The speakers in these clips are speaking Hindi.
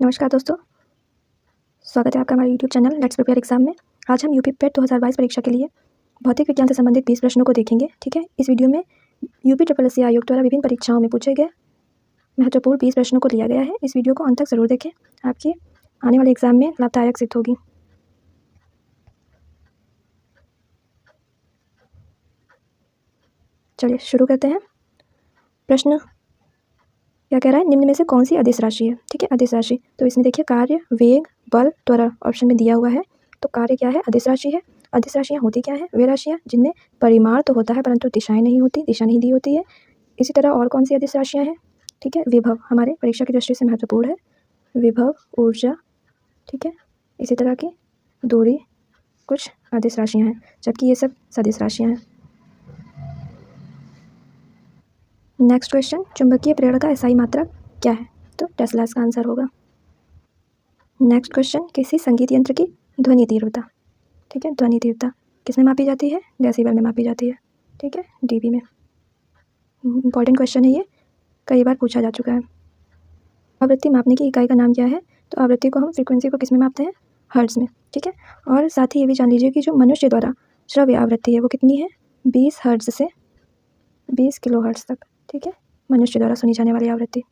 नमस्कार दोस्तों, स्वागत है आपका हमारे YouTube channel let's prepare exam में। आज हम यूपी पेट 2022 परीक्षा के लिए भौतिक विज्ञान से संबंधित 20 प्रश्नों को देखेंगे। ठीक है, इस वीडियो में यूपी SSC आयोग द्वारा विभिन्न परीक्षाओं में पूछे गए महत्वपूर्ण 20 प्रश्नों को लिया गया है। इस वीडियो को अंत तक जरूर देखें, आपके आने वाले एग्जाम में लाभदायक सिद्ध होगी। चलिए शुरू करते हैं। प्रश्न क्या कह रहा है, निम्न में से कौन सी अदिश राशि है? ठीक है, अदिश राशि तो इसमें देखिए कार्य, वेग, बल, त्वरण ऑप्शन में दिया हुआ है। तो कार्य क्या है? अदिश राशि है। अदिश राशियाँ होती क्या है? वे राशियाँ जिनमें परिमाण तो होता है परंतु दिशाएं नहीं होती, दिशा नहीं दी होती है। इसी तरह और कौन सी अदिश राशियाँ हैं? ठीक है, विभव हमारे परीक्षा की दृष्टि से महत्वपूर्ण है। विभव, ऊर्जा, ठीक है, इसी तरह की दूरी कुछ अदिश राशियाँ हैं, जबकि ये सब सदिश राशियाँ हैं। नेक्स्ट क्वेश्चन, चुंबकीय प्रेरण का SI मात्रक क्या है? तो टेस्ला इसका आंसर होगा। नेक्स्ट क्वेश्चन, किसी संगीत यंत्र की ध्वनि तीव्रता, ठीक है, ध्वनि तीव्रता किस में मापी जाती है? डेसिबल में मापी जाती है। ठीक है, dB में। इंपॉर्टेंट क्वेश्चन है ये, कई बार पूछा जा चुका है। आवृत्ति मापने की इकाई का नाम क्या है? तो आवृत्ति को हम फ्रीक्वेंसी को किस में मापते हैं? हर्ट्ज में। ठीक है, और साथ ही ये भी जान लीजिए कि जो मनुष्य द्वारा श्रव्य आवृत्ति है वो कितनी है? 20 हर्ट्ज से 20 किलो हर्ट्ज तक। ठीक है, मनुष्य द्वारा सुनी जाने वाली आवृत्ति।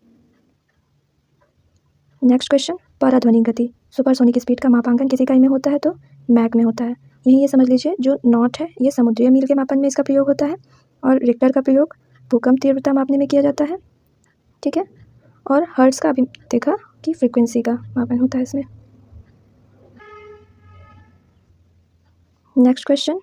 नेक्स्ट क्वेश्चन, पराध्वनिक गति सुपरसोनिक स्पीड का मापांकन किस इकाई में होता है? तो मैक में होता है। यही ये समझ लीजिए, जो नॉट है ये समुद्रीय मील के मापन में इसका प्रयोग होता है, और रिक्टर का प्रयोग भूकंप तीव्रता मापने में किया जाता है। ठीक है, और हर्ट्ज का अभी देखा कि फ्रीक्वेंसी का मापन होता है इसमें। नेक्स्ट क्वेश्चन,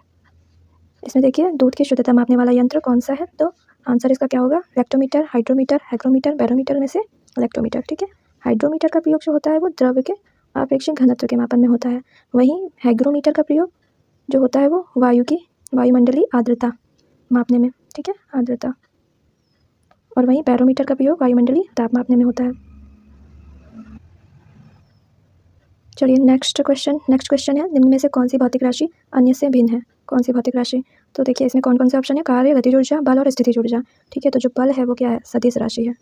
इसमें देखिए दूध की शुद्धता मापने वाला यंत्र कौन सा है? तो आंसर इसका क्या होगा? लेक्टोमीटर, हाइड्रोमीटर, हैग्रोमीटर, बैरोमीटर में से लेक्टोमीटर। ठीक है, हाइड्रोमीटर का प्रयोग जो होता है वो द्रव्य के आपेक्षिक घनत्व के मापन में होता है। वहीं हैग्रोमीटर का प्रयोग जो होता है वो वायु की वायुमंडलीय आर्द्रता मापने में। ठीक है, आर्द्रता। और वहीं बैरोमीटर का प्रयोग वायुमंडलीय ताप मापने में होता है। चलिए नेक्स्ट क्वेश्चन है, निम्न में से कौन सी भौतिक राशि अन्य से भिन्न है? कौन सी भौतिक राशि? तो देखिए इसमें कौन कौन से ऑप्शन है? कार्य, गतिज ऊर्जा, बल और स्थितिज ऊर्जा। ठीक है, तो जो बल है वो क्या है? सदिश राशि है।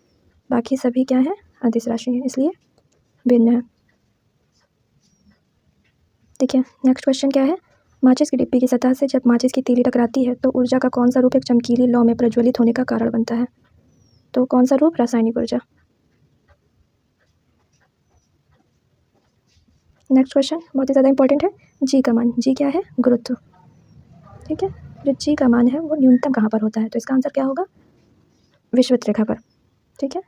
बाकी सभी क्या है? अदिश राशि है, इसलिए भिन्न है। देखिए नेक्स्ट क्वेश्चन क्या है, माचिस की डिब्बी की सतह से जब माचिस की तीली टकराती है तो ऊर्जा का कौन सा रूप एक चमकीली लौ में प्रज्वलित होने का कारण बनता है? तो कौन सा रूप? रासायनिक ऊर्जा। नेक्स्ट क्वेश्चन बहुत ही ज़्यादा इंपॉर्टेंट है, जी का मान। जी क्या है? गुरुत्व। ठीक है, जो जी का मान है वो न्यूनतम कहाँ पर होता है? तो इसका आंसर क्या होगा? विषुवत रेखा पर। ठीक है,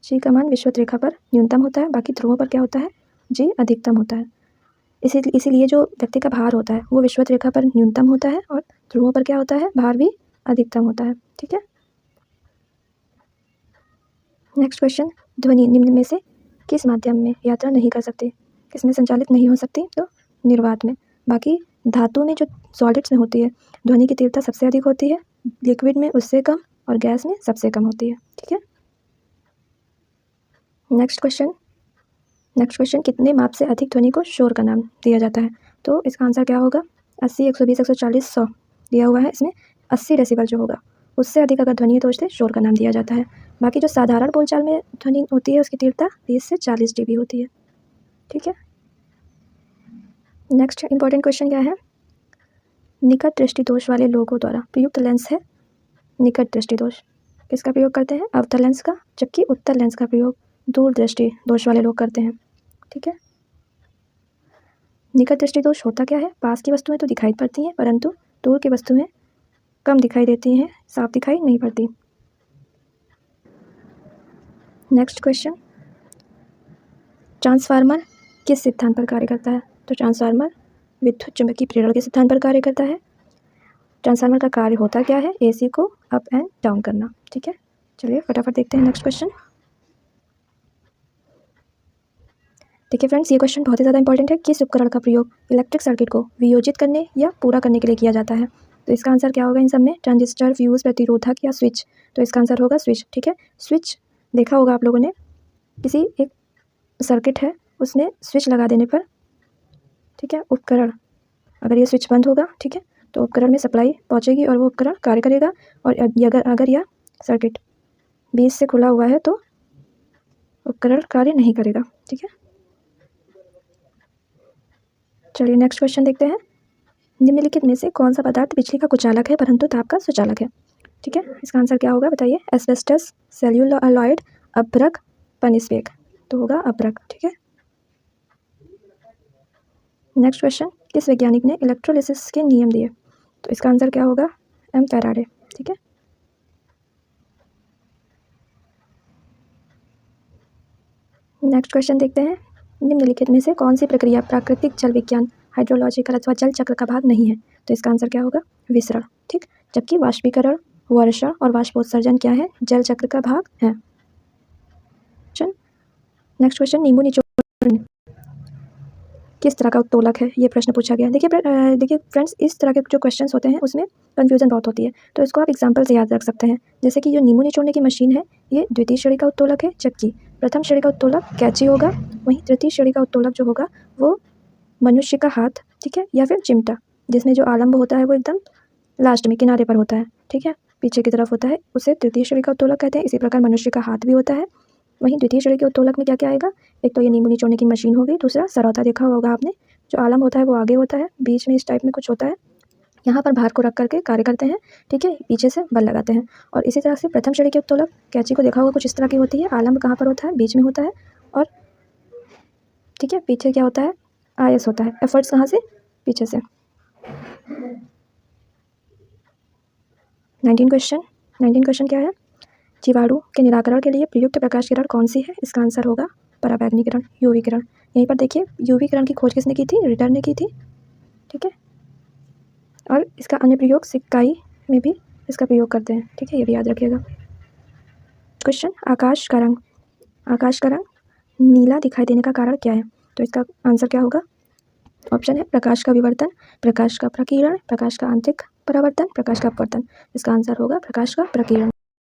जी का मान विषुवत रेखा पर न्यूनतम होता है, बाकी ध्रुवों पर क्या होता है? जी अधिकतम होता है। इसीलिए जो व्यक्ति का भार होता है वो विषुवत रेखा पर न्यूनतम होता है, और ध्रुवों पर क्या होता है? भार भी अधिकतम होता है। ठीक है, नेक्स्ट क्वेश्चन, ध्वनि निम्न में से किस माध्यम में यात्रा नहीं कर सकती? किसमें संचालित नहीं हो सकती? तो निर्वात में। बाकी धातु में जो सॉलिड्स में होती है ध्वनि की तीव्रता सबसे अधिक होती है, लिक्विड में उससे कम, और गैस में सबसे कम होती है। ठीक है, नेक्स्ट क्वेश्चन, कितने माप से अधिक ध्वनि को शोर का नाम दिया जाता है? तो इसका आंसर क्या होगा? 80, 120, 140, 100 दिया हुआ है। इसमें 80 डेसिबल जो होगा उससे अधिक अगर ध्वनि है तो उसे शोर का नाम दिया जाता है। बाकी जो साधारण बोलचाल में ध्वनि होती है उसकी तीव्रता 30 से 40 dB होती है। ठीक है, नेक्स्ट इंपॉर्टेंट क्वेश्चन क्या है, निकट दृष्टि दोष वाले लोगों द्वारा प्रयुक्त लेंस है निकट दृष्टि दोष। किसका प्रयोग करते हैं? अवतल लेंस का, जबकि उत्तल लेंस का प्रयोग दूर दृष्टि दोष वाले लोग करते हैं। ठीक है, निकट दृष्टि दोष होता क्या है? पास की वस्तुएं तो दिखाई पड़ती हैं परंतु दूर की वस्तुएं कम दिखाई देती हैं, साफ दिखाई नहीं पड़ती। नेक्स्ट क्वेश्चन, ट्रांसफार्मर किस सिद्धांत पर कार्य करता है? तो ट्रांसफार्मर विद्युत चुंबकीय प्रेरण के सिद्धांत पर कार्य करता है। ट्रांसफार्मर का कार्य होता क्या है? AC को अप एंड डाउन करना। ठीक है, चलिए फटाफट देखते हैं नेक्स्ट क्वेश्चन। देखिए फ्रेंड्स, ये क्वेश्चन बहुत ही ज़्यादा इंपॉर्टेंट है। किस उपकरण का प्रयोग इलेक्ट्रिक सर्किट को वियोजित करने या पूरा करने के लिए किया जाता है? तो इसका आंसर क्या होगा इन सब में? ट्रांजिस्टर, फ्यूज, प्रतिरोधक या स्विच। तो इसका आंसर होगा स्विच। ठीक है, स्विच देखा होगा आप लोगों ने, किसी एक सर्किट है उसमें स्विच लगा देने पर, ठीक है, उपकरण अगर ये स्विच बंद होगा, ठीक है, तो उपकरण में सप्लाई पहुंचेगी और वो उपकरण कार्य करेगा। और अगर यह सर्किट बीच से खुला हुआ है तो उपकरण कार्य नहीं करेगा। ठीक है, चलिए नेक्स्ट क्वेश्चन देखते हैं। निम्नलिखित में से कौन सा पदार्थ बिजली का कुचालक है परंतु ताप का सुचालक है? ठीक है, इसका आंसर क्या होगा बताइए? एस्बेस्टस, सेल्यूलॉयड, अभ्रक, पनिस्वेक। तो होगा अभ्रक। ठीक है, नेक्स्ट क्वेश्चन, किस वैज्ञानिक ने इलेक्ट्रोलिसिस के नियम दिए? तो इसका आंसर क्या होगा? M Faraday. ठीक है, नेक्स्ट क्वेश्चन देखते हैं। निम्नलिखित में से कौन सी प्रक्रिया प्राकृतिक जल विज्ञान हाइड्रोलॉजिकल अथवा जल चक्र का भाग नहीं है? तो इसका आंसर क्या होगा? विसरण। ठीक, जबकि वाष्पीकरण, वर्षण और वाष्पोत्सर्जन क्या है? जल चक्र का भाग है। नेक्स्ट क्वेश्चन, नींबू निचोड़ किस तरह का उत्तोलक है? ये प्रश्न पूछा गया। देखिए फ्रेंड्स, इस तरह के जो क्वेश्चंस होते हैं उसमें कन्फ्यूजन बहुत होती है, तो इसको आप एग्जाम्पल से याद रख सकते हैं। जैसे कि जो नींबू निचोड़ने की मशीन है ये द्वितीय श्रेणी का उत्तोलक है, जबकि प्रथम श्रेणी का उत्तोलक कैंची होगा। वहीं तृतीय श्रेणी का उत्तोलक जो होगा वो मनुष्य का हाथ, ठीक है, या फिर चिमटा, जिसमें जो आलम्ब होता है वो एकदम लास्ट में किनारे पर होता है। ठीक है, पीछे की तरफ होता है, उसे तृतीय श्रेणी का उत्तोलक कहते हैं। इसी प्रकार मनुष्य का हाथ भी होता है। वहीं द्वितीय श्रेणी के उत्तोलक में क्या क्या आएगा? एक तो ये नींबू निचोड़ने की मशीन हो गई, दूसरा सरौता देखा होगा आपने, जो आलम होता है वो आगे होता है, बीच में इस टाइप में कुछ होता है, यहाँ पर भार को रख करके कार्य करते हैं। ठीक है, पीछे से बल लगाते हैं। और इसी तरह से प्रथम श्रेणी के उत्तोलक कैंची को देखा होगा, कुछ इस तरह की होती है, आलम्ब कहाँ पर होता है? बीच में होता है। और ठीक है, पीछे क्या होता है? आयस होता है। एफर्ट्स कहाँ से? पीछे से। 19 क्वेश्चन क्या है? जीवाणु के निराकरण के लिए प्रयुक्त प्रकाश किरण कौन सी है? इसका आंसर होगा पराबैंगनी किरण, यूवी किरण। यहीं पर देखिए यूवी किरण की खोज किसने की थी? रिटर ने की थी। ठीक है, और इसका अन्य प्रयोग सिकाई में भी इसका प्रयोग करते हैं। ठीक है, ये भी याद रखिएगा। क्वेश्चन, आकाश का रंग नीला दिखाई देने का कारण क्या है? तो इसका आंसर क्या होगा? ऑप्शन है प्रकाश का विवर्तन, प्रकाश का प्रकीर्णन, प्रकाश का आंतरिक परावर्तन, प्रकाश का अपवर्तन। इसका आंसर होगा प्रकाश का प्रकीर्णन।